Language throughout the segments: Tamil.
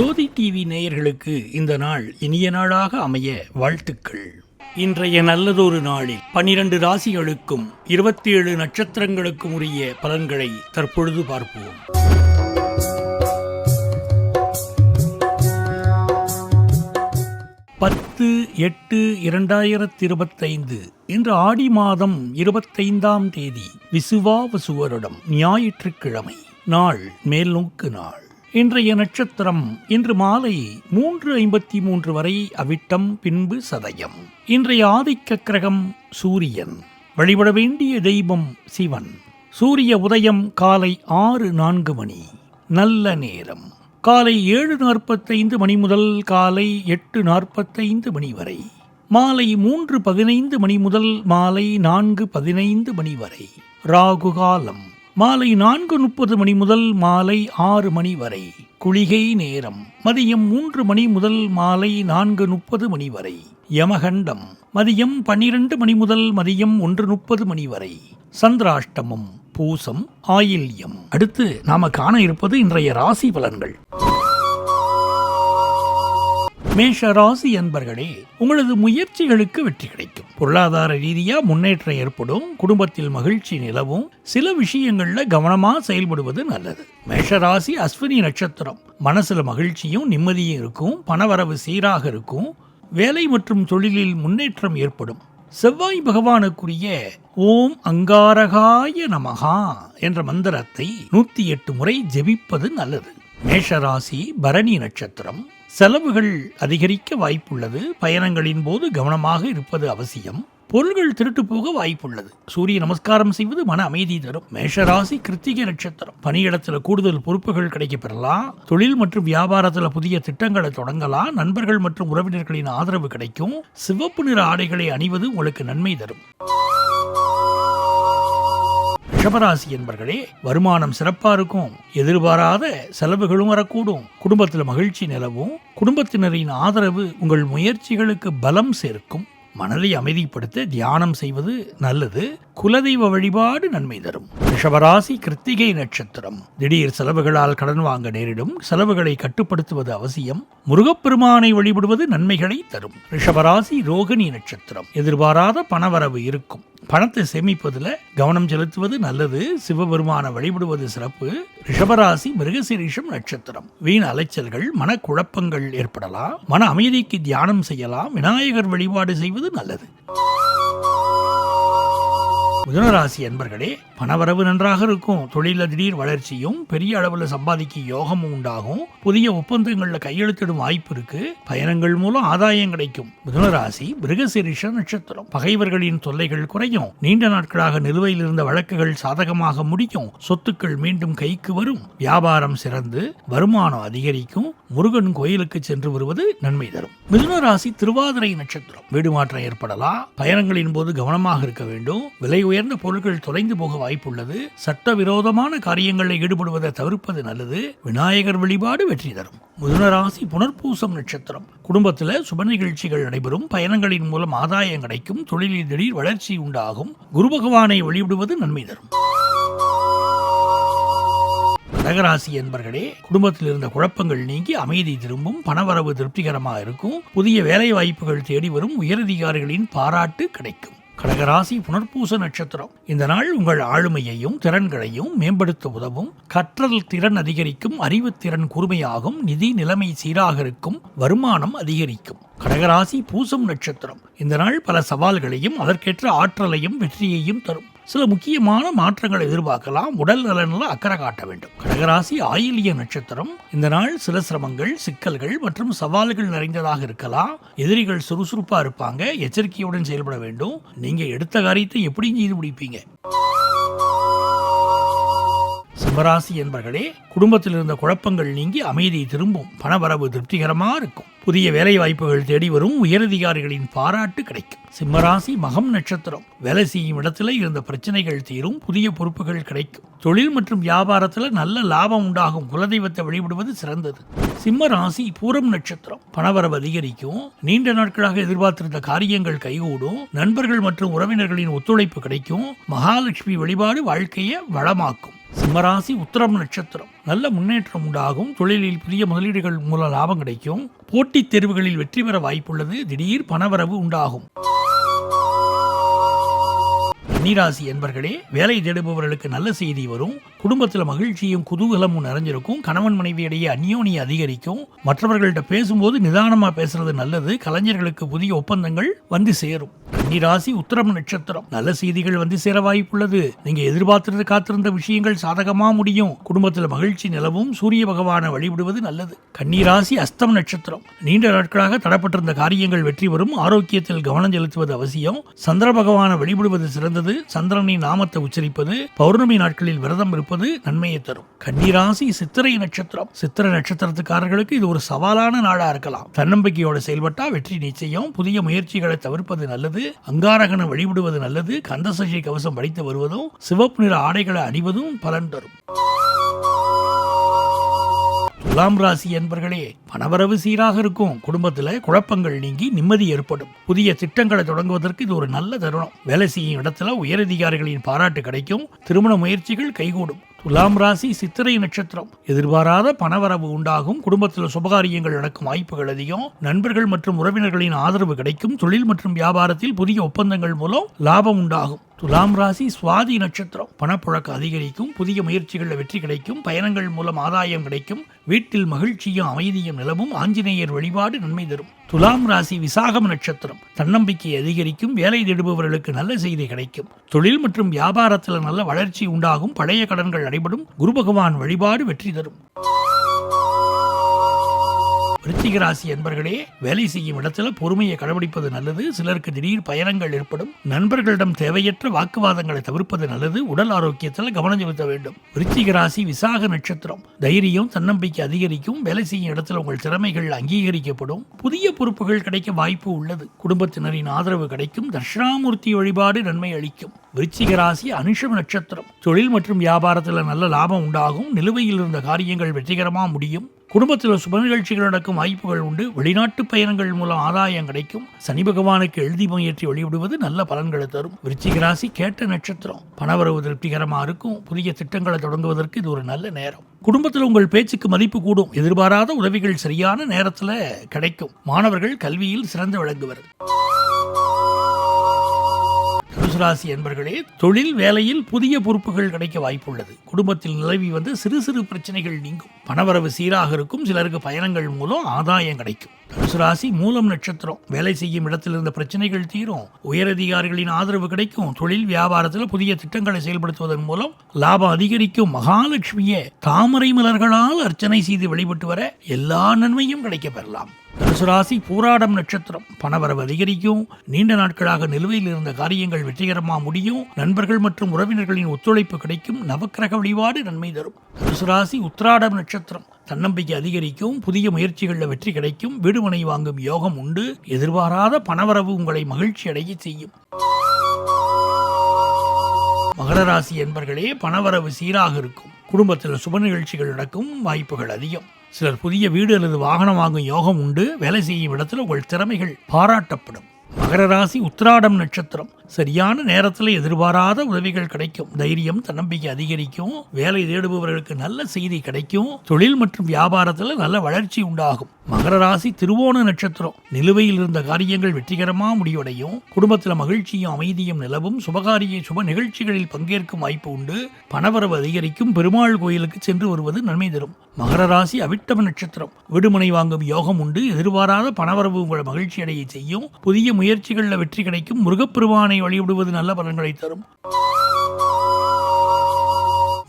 ஜோதி டிவி நேயர்களுக்கு இந்த நாள் இனிய நாளாக அமைய வாழ்த்துக்கள். இன்றைய நல்லதொரு நாளில் 12 ராசிகளுக்கும் 27 நட்சத்திரங்களுக்கும் உரிய பலன்களை தற்பொழுது பார்ப்போம். பத்து 8/2025 இன்று ஆடி மாதம் 25ஆம் தேதி விசுவாவசு வருடம் ஞாயிற்றுக்கிழமை. நாள் மேல்நோக்கு நாள். இன்றைய நட்சத்திரம் இன்று மாலை 3:53 வரை அவிட்டம், பின்பு சதயம். இன்றைய ஆதிக்க கிரகம் சூரியன். வழிபட வேண்டிய தெய்வம் சிவன். சூரிய உதயம் காலை 6:04 மணி. நல்ல நேரம் காலை 7:45 மணி முதல் காலை 8:45 மணி வரை. மாலை 3:15 மணி முதல் மாலை 4:15 மணி வரை. ராகு காலம் மாலை 4:30 மணி முதல் மாலை 6 மணி வரை. குளிகை நேரம் மதியம் 3 மணி முதல் மாலை 4:30 மணி வரை. யமகண்டம் மதியம் 12 மணி முதல் மதியம் 1:30 மணி வரை. சந்திராஷ்டமம் பூசம் ஆயில்யம். அடுத்து நாம காண இருப்பது இன்றைய ராசி பலன்கள். மேஷ ராசி அன்பர்களே, உங்களது முயற்சிகளுக்கு வெற்றி கிடைக்கும். பொருளாதார ரீதியா முன்னேற்றம் ஏற்படும். குடும்பத்தில் மகிழ்ச்சி நிலவும். சில விஷயங்கள்ல கவனமா செயல்படுவது நல்லது. மேஷ ராசி அஸ்வினி நட்சத்திரம். மனசுல மகிழ்ச்சியும் நிம்மதியும் இருக்கும். பணவரவு சீராக இருக்கும். வேலை மற்றும் தொழிலில் முன்னேற்றம் ஏற்படும். செவ்வாய் பகவானுக்குரிய ஓம் அங்காரகாய நமகா என்ற மந்திரத்தை 108 முறை ஜெபிப்பது நல்லது. மேஷராசி பரணி நட்சத்திரம். செலவுகள் அதிகரிக்க வாய்ப்புள்ளது. பயணங்களின் போது கவனமாக இருப்பது அவசியம். பொருள்கள் திருட்டு போக வாய்ப்புள்ளது. சூரிய நமஸ்காரம் செய்வது மன அமைதி தரும். மேஷராசி கிருத்திகை நட்சத்திரம். பணியிடத்துல கூடுதல் பொறுப்புகள் கிடைக்க பெறலாம். தொழில் மற்றும் வியாபாரத்துல புதிய திட்டங்களை தொடங்கலாம். நண்பர்கள் மற்றும் உறவினர்களின் ஆதரவு கிடைக்கும். சிவப்பு நிற ஆடைகளை அணிவது உங்களுக்கு நன்மை தரும். ரிஷபராசி என்பர்களே, வருமானம் சிறப்பா இருக்கும். எதிர்பாராத செலவுகளும் வரக்கூடும். குடும்பத்தில் மகிழ்ச்சி நிலவும். குடும்பத்தினரின் ஆதரவு உங்கள் முயற்சிகளுக்கு பலம் சேர்க்கும். மனதை அமைதிப்படுத்த தியானம் செய்வது நல்லது. குலதெய்வ வழிபாடு நன்மை தரும். ரிஷபராசி கிருத்திகை நட்சத்திரம். திடீர் செலவுகளால் கடன் வாங்க நேரிடும். செலவுகளை கட்டுப்படுத்துவது அவசியம். முருகப்பெருமானை வழிபடுவது நன்மைகளை தரும். ரிஷபராசி ரோகிணி நட்சத்திரம். எதிர்பாராத பணவரவு இருக்கும். பணத்தை சேமிப்பதில் கவனம் செலுத்துவது நல்லது. சிவபெருமானை வழிபடுவது சிறப்பு. ரிஷபராசி மிருகசீரிஷம் நட்சத்திரம். வீண் அலைச்சல்கள், மனக்குழப்பங்கள் ஏற்படலாம். மன அமைதிக்கு தியானம் செய்யலாம். விநாயகர் வழிபாடு செய்வது நல்லது. மிதுனராசி அன்பர்களே, பணவரவு நன்றாக இருக்கும். தொழில திடீர் வளர்ச்சியும் பெரிய அளவுல சம்பாதிக்க யோகமும் உண்டாகும். புதிய ஒப்பந்தங்கள்ல கையெழுத்திடும் வாய்ப்பு இருக்கு. பயணங்கள் மூலம் ஆதாயம் கிடைக்கும். மிதுனராசி மிருகசீரிஷ நட்சத்திரம். பகைவர்களின் தொல்லைகள் குறையும். நீண்ட நாட்களாக நிலுவையில் இருந்த வழக்குகள் சாதகமாக முடியும். சொத்துக்கள் மீண்டும் கைக்கு வரும். வியாபாரம் சிறந்து வருமானம் அதிகரிக்கும். முருகன் கோயிலுக்கு சென்று வருவது நன்மை தரும். மிதுனராசி திருவாதிரை நட்சத்திரம். வீடு மாற்றம் ஏற்படலாம். பயணங்களின் போது கவனமாக இருக்க வேண்டும். விலை உயர்ந்த பொருட்கள் தொலைந்து போக வாய்ப்புள்ளது. சட்டவிரோதமான காரியங்களில் ஈடுபடுவதை தவிர்ப்பது நல்லது. விநாயகர் வழிபாடு வெற்றி தரும். மிதுனராசி புனர்பூசம் நட்சத்திரம். குடும்பத்தில் சுப நிகழ்ச்சிகள் நடைபெறும். பயணங்களின் மூலம் ஆதாயம் கிடைக்கும். தொழிலில் திடீர் வளர்ச்சி உண்டாகும். குரு பகவானை வழிபடுவது நன்மை தரும். கடகராசி என்பர்களே, குடும்பத்தில் இருந்த குழப்பங்கள் நீங்கி அமைதி திரும்பும். பணவரவு திருப்திகரமாக இருக்கும். புதிய வேலை வாய்ப்புகள் தேடி வரும். உயரதிகாரிகளின் பாராட்டு கிடைக்கும். கடகராசி புனர்பூச நட்சத்திரம். இந்த நாள் உங்கள் ஆளுமையையும் திறன்களையும் மேம்படுத்த உதவும். கற்றல் திறன் அதிகரிக்கும். அறிவுத்திறன் கூர்மையாகும். நிதி நிலைமை சீராக இருக்கும். வருமானம் அதிகரிக்கும். கடகராசி பூசம் நட்சத்திரம். இந்த நாள் பல சவால்களையும் அதற்கேற்ற ஆற்றலையும் வெற்றியையும் தரும். சில முக்கியமான மாற்றங்களை எதிர்பார்க்கலாம். உடல் நலனில் அக்கறை காட்ட வேண்டும். கடகராசி ஆயில்ய நட்சத்திரம். இந்த நாள் சில சிரமங்கள், சிக்கல்கள் மற்றும் சவால்கள் நிறைந்ததாக இருக்கலாம். எதிரிகள் சுறுசுறுப்பா இருப்பாங்க. எச்சரிக்கையுடன் செயல்பட வேண்டும். நீங்க எடுத்த காரியத்தை எப்படி செய்து முடிப்பீங்க. சிம்மராசி என்பர்களே, குடும்பத்தில் இருந்த குழப்பங்கள் நீங்கி அமைதி திரும்பும். பணவரவு திருப்திகரமாக இருக்கும். புதிய வேலை வாய்ப்புகள் தேடி வரும். உயரதிகாரிகளின் பாராட்டு கிடைக்கும். சிம்மராசி மகம் நட்சத்திரம். வேலை செய்யும் இடத்துல இருந்த பிரச்சனைகள் தீரும். புதிய பொறுப்புகள் கிடைக்கும். தொழில் மற்றும் வியாபாரத்தில் நல்ல லாபம் உண்டாகும். குலதெய்வத்தை வழிபடுவது சிறந்தது. சிம்ம ராசி பூரம் நட்சத்திரம். பணவரவு அதிகரிக்கும். நீண்ட நாட்களாக எதிர்பார்த்திருந்த காரியங்கள் கைகூடும். நண்பர்கள் மற்றும் உறவினர்களின் ஒத்துழைப்பு கிடைக்கும். மகாலட்சுமி வழிபாடு வாழ்க்கையை வளமாக்கும். சிம்மராசி உத்திரம் நட்சத்திரம். நல்ல முன்னேற்றம் உண்டாகும். தொழிலில் புதிய முதலீடுகள் மூலம் லாபம் கிடைக்கும். போட்டித் தேர்வுகளில் வெற்றி பெற வாய்ப்புள்ளது. திடீர் பணவரவு உண்டாகும். கன்னிராசி என்பர்களே, வேலை தேடுபவர்களுக்கு நல்ல செய்தி வரும். குடும்பத்தில் மகிழ்ச்சியும் குதூகலமும் நிறைஞ்சிருக்கும். கணவன் மனைவியிடையே அந்யோன்யம் அதிகரிக்கும். மற்றவர்கள்ட்ட பேசும்போது நிதானமா பேசுறது நல்லது. கலைஞர்களுக்கு புதிய ஒப்பந்தங்கள் வந்து சேரும். கன்னிராசி உத்திரம் நட்சத்திரம். நல்ல செய்திகள் வந்து சேர வாய்ப்புள்ளது. நீங்க எதிர்பார்த்து காத்திருந்த விஷயங்கள் சாதகமா முடியும். குடும்பத்தில் மகிழ்ச்சி நிலவும். சூரிய பகவானை வழிபடுவது நல்லது. கன்னிராசி அஸ்தம் நட்சத்திரம். நீண்ட நாட்களாக தடப்பட்டிருந்த காரியங்கள் வெற்றி வரும். ஆரோக்கியத்தில் கவனம் செலுத்துவது அவசியம். சந்திர பகவானை வழிபடுவது சிறந்தது. சந்திரனின் நாமத்தை உச்சரிப்பது, பௌர்ணமி நாட்களில் விரதம் இருப்பது நன்மையை தரும். கன்னிராசி சித்திரை நட்சத்திரம். சித்திரை நட்சத்திரத்துக்காரர்களுக்கு இது ஒரு சவாலான நாளா இருக்கலாம். தன்னம்பிக்கையோடு செயல்பட்டா வெற்றி நிச்சயம். புதிய முயற்சிகளை தவிர்ப்பது நல்லது. அங்காரகனை வழிபடுவது நல்லது. கந்தசஷ்டி கவசம் படித்து வருவதும் சிவப்பு நிற ஆடைகளை அணிவதும் பலன் தரும். துலாம் ராசி என்பர்களே, பணவரவு சீராக இருக்கும். குடும்பத்தில் குழப்பங்கள் நீங்கி நிம்மதி ஏற்படும். புதிய திட்டங்களை தொடங்குவதற்கு இது ஒரு நல்ல தருணம். வேலை செய்யும் இடத்துல உயரதிகாரிகளின் பாராட்டு கிடைக்கும். திருமண முயற்சிகள் கைகூடும். துலாம் ராசி சித்திரை நட்சத்திரம். எதிர்பாராத பணவரவு உண்டாகும். குடும்பத்தில் சுபகாரியங்கள் நடக்கும் வாய்ப்புகள் அதிகம். நண்பர்கள் மற்றும் உறவினர்களின் ஆதரவு கிடைக்கும். தொழில் மற்றும் வியாபாரத்தில் புதிய ஒப்பந்தங்கள் மூலம் லாபம் உண்டாகும். துலாம் ராசி சுவாதி நட்சத்திரம். பணப்புழக்கம் அதிகரிக்கும். புதிய முயற்சிகளில் வெற்றி கிடைக்கும். பயணங்கள் மூலம் ஆதாயம் கிடைக்கும். வீட்டில் மகிழ்ச்சியும் அமைதியும் நிலவும். ஆஞ்சநேயர் வழிபாடு நன்மை தரும். துலாம் ராசி விசாகம் நட்சத்திரம். தன்னம்பிக்கை அதிகரிக்கும். வேலை தேடுபவர்களுக்கு நல்ல செய்தி கிடைக்கும். தொழில் மற்றும் வியாபாரத்தில் நல்ல வளர்ச்சி உண்டாகும். பழைய கடன்கள் அடைபடும். குரு பகவான் வழிபாடு வெற்றி தரும். விருச்சிக ராசி என்பர்களே, வேலை செய்யும் இடத்துல பொறுமையை கடைபிடிப்பது நல்லது. சிலருக்கு திடீர் பயணங்கள் ஏற்படும். நண்பர்களிடம் தேவையற்ற வாக்குவாதங்களை தவிர்ப்பது நல்லது. உடல் ஆரோக்கியத்தில் கவனம் செலுத்த வேண்டும். விருச்சிக ராசி விசாக நட்சத்திரம். தைரியம் தன்னம்பிக்கை அதிகரிக்கும். வேலை செய்யும் இடத்துல உங்கள் திறமைகள் அங்கீகரிக்கப்படும். புதிய பொறுப்புகள் கிடைக்க வாய்ப்பு உள்ளது. குடும்பத்தினரின் ஆதரவு கிடைக்கும். தட்சிணாமூர்த்தி வழிபாடு நன்மை அளிக்கும். விருச்சிக ராசி அனுஷம் நட்சத்திரம். தொழில் மற்றும் வியாபாரத்தில் நல்ல லாபம் உண்டாகும். நிலுவையில் இருந்த காரியங்கள் வெற்றிகரமாக முடியும். குடும்பத்தில் சுப நிகழ்ச்சிகள் நடக்கும் வாய்ப்புகள் உண்டு. வெளிநாட்டு பயணங்கள் மூலம் ஆதாயம் கிடைக்கும். சனி பகவானுக்கு எழுதி முயற்சி வழிவிடுவது நல்ல பலன்களை தரும். விருச்சிக ராசி கேட்ட நட்சத்திரம். பணவரவு திருப்திகரமாக இருக்கும். புதிய திட்டங்களை தொடங்குவதற்கு இது ஒரு நல்ல நேரம். குடும்பத்தில் உங்கள் பேச்சுக்கு மதிப்பு கூடும். எதிர்பாராத உதவிகள் சரியான நேரத்தில் கிடைக்கும். மாணவர்கள் கல்வியில் சிறந்து விளங்குவர். ராசி என்பர்களே, தொழில் வேலையில் புதிய பொறுப்புகள் கிடைக்க வாய்ப்புள்ளது. குடும்பத்தில் நிலவி வந்து சிறு சிறு பிரச்சனைகள் நீங்கும். பணவரவு சீராக இருக்கும். சிலருக்கு பயணங்கள் மூலம் ஆதாயம் கிடைக்கும். தனுசு ராசி மூலம் நட்சத்திரம். வேலை செய்யும் இடத்தில் இருந்த பிரச்சனைகள் தீரும். உயரதிகாரிகளின் ஆதரவு கிடைக்கும். தொழில் வியாபாரத்தில் புதிய திட்டங்களை செயல்படுத்துவதன் மூலம் லாபம் அதிகரிக்கும். மகாலட்சுமியை தாமரை மலர்களால் அர்ச்சனை செய்து வழிபட்டு வர எல்லா நன்மையும் கிடைக்க பெறலாம். தனுசு ராசி பூராடம் நட்சத்திரம். பணவரவு அதிகரிக்கும். நீண்ட நாட்களாக நிலுவையில் இருந்த காரியங்கள் வெற்றிகரமாக முடியும். நண்பர்கள் மற்றும் உறவினர்களின் ஒத்துழைப்பு கிடைக்கும். நவக்கிரக வழிபாடு நன்மை தரும். தனுசு ராசி உத்திராடம் நட்சத்திரம். தன்னம்பிக்கை அதிகரிக்கும். புதிய முயற்சிகளில் வெற்றி கிடைக்கும். வீடுமனை வாங்கும் யோகம் உண்டு. எதிர்பாராத பணவரவு உங்களை மகிழ்ச்சி அடைய செய்யும். மகர ராசி என்பர்களே, பணவரவு சீராக இருக்கும். குடும்பத்தில் சுப நிகழ்ச்சிகள் நடக்கும் வாய்ப்புகள் அதிகம். சிலர் புதிய வீடு அல்லது வாகனம் வாங்கும் யோகம் உண்டு. வேலை செய்யும் இடத்துல உங்கள் திறமைகள் பாராட்டப்படும். மகர ராசி உத்திராடம் நட்சத்திரம். சரியான நேரத்தில் எதிர்பாராத உதவிகள் கிடைக்கும். தைரியம் தன்னம்பிக்கை அதிகரிக்கும். வேலை தேடுபவர்களுக்கு நல்ல செய்தி கிடைக்கும். தொழில் மற்றும் வியாபாரத்தில் நல்ல வளர்ச்சி உண்டாகும். மகர ராசி திருவோண நட்சத்திரம். நிலுவையில் இருந்த காரியங்கள் வெற்றிகரமாக முடிவடையும். குடும்பத்தில் மகிழ்ச்சியும் அமைதியும் நிலவும். சுப நிகழ்ச்சிகளில் பங்கேற்கும் வாய்ப்பு உண்டு. பணவரவு அதிகரிக்கும். பெருமாள் கோயிலுக்கு சென்று வருவது நன்மை தரும். மகர ராசி அவிட்டம் நட்சத்திரம். வீடுமனை வாங்கும் யோகம் உண்டு. எதிர்பாராத பணவரவு உங்களை மகிழ்ச்சி அடைய செய்யும். புதிய முயற்சிகளில் வெற்றி கிடைக்கும். முருகப்பெருமானை வழிபடுவது நல்ல பலன்களை தரும்.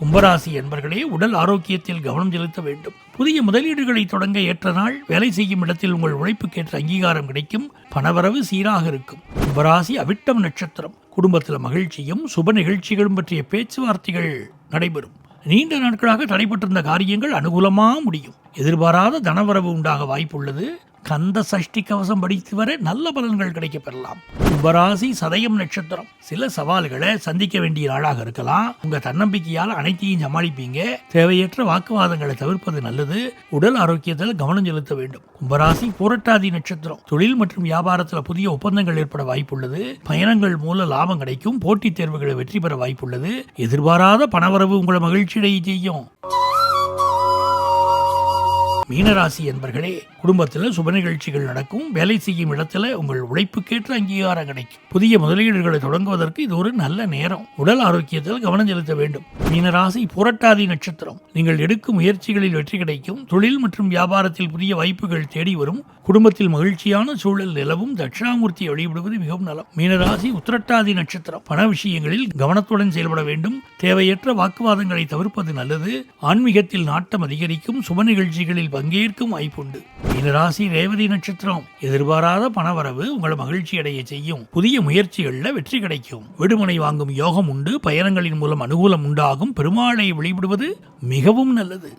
கும்பராசி என்பர்களே, உடல் ஆரோக்கியத்தில் கவனம் செலுத்த வேண்டும். புதிய முதலீடுகளை தொடங்க ஏற்ற நாள். வேலை செய்யும் இடத்தில் உங்கள் உழைப்புக்கேற்ற அங்கீகாரம் கிடைக்கும். பணவரவு சீராக இருக்கும். கும்பராசி அவிட்டம் நட்சத்திரம். குடும்பத்தில் மகிழ்ச்சியும் சுப நிகழ்ச்சிகளும் பற்றிய பேச்சுவார்த்தைகள் நடைபெறும். நீண்ட நாட்களாக தடைபட்டிருந்த காரியங்கள் அனுகூலமாக முடியும். எதிர்பாராத தனவரவு உண்டாக வாய்ப்புள்ளது. கந்த சஷ்டி கவசம் படித்து வர நல்ல பலன்கள் கிடைக்க பெறலாம். கும்பராசி சதயம் நட்சத்திரம். சில சவால்களை சந்திக்க வேண்டிய நாளாக இருக்கலாம். உங்க தன்னம்பிக்கையால் அனைத்தையும் சமாளிப்பீங்க. தேவையற்ற வாக்குவாதங்களை தவிர்ப்பது நல்லது. உடல் ஆரோக்கியத்தில் கவனம் செலுத்த வேண்டும். கும்பராசி புரட்டாதி நட்சத்திரம். தொழில் மற்றும் வியாபாரத்தில் புதிய ஒப்பந்தங்கள் ஏற்பட வாய்ப்புள்ளது. பயணங்கள் மூல லாபம் கிடைக்கும். போட்டித் தேர்வுகளை வெற்றி பெற வாய்ப்புள்ளது. எதிர்பாராத பணவரவு உங்களை மகிழ்ச்சியடைய செய்யும். மீனராசி என்பர்களே, குடும்பத்தில் சுப நிகழ்ச்சிகள் நடக்கும். வேலை செய்யும் இடத்துல உங்கள் உழைப்புக்கேற்ற அங்கீகாரம் கிடைக்கும். புதிய முதலீடுகளை தொடங்குவதற்கு இது ஒரு நல்ல நேரம். உடல் ஆரோக்கியத்தில் கவனம் செலுத்த வேண்டும். மீனராசி புரட்டாதி நட்சத்திரம். நீங்கள் எடுக்கும் முயற்சிகளில் வெற்றி கிடைக்கும். தொழில் மற்றும் வியாபாரத்தில் புதிய வாய்ப்புகள் தேடி வரும். குடும்பத்தில் மகிழ்ச்சியான சூழல் நிலவும். தட்சிணாமூர்த்தியை வழிபடுவது மிகவும் நலம். மீனராசி உத்திரட்டாதி நட்சத்திரம். பண விஷயங்களில் கவனத்துடன் செயல்பட வேண்டும். தேவையற்ற வாக்குவாதங்களை தவிர்ப்பது நல்லது. ஆன்மீகத்தில் நாட்டம் அதிகரிக்கும். சுப நிகழ்ச்சிகளில் பங்கேற்கும் வாய்ப்புண்டு. மீனராசி ரேவதி நட்சத்திரம். எதிர்பாராத பணவரவு உங்களை மகிழ்ச்சி அடைய செய்யும். புதிய முயற்சிகளில் வெற்றி கிடைக்கும். விடுமுறை வாங்கும் யோகம் உண்டு. பயணங்களின் மூலம் அனுகூலம் உண்டாகும். பெருமாளை வழிபடுவது மிகவும் நல்லது.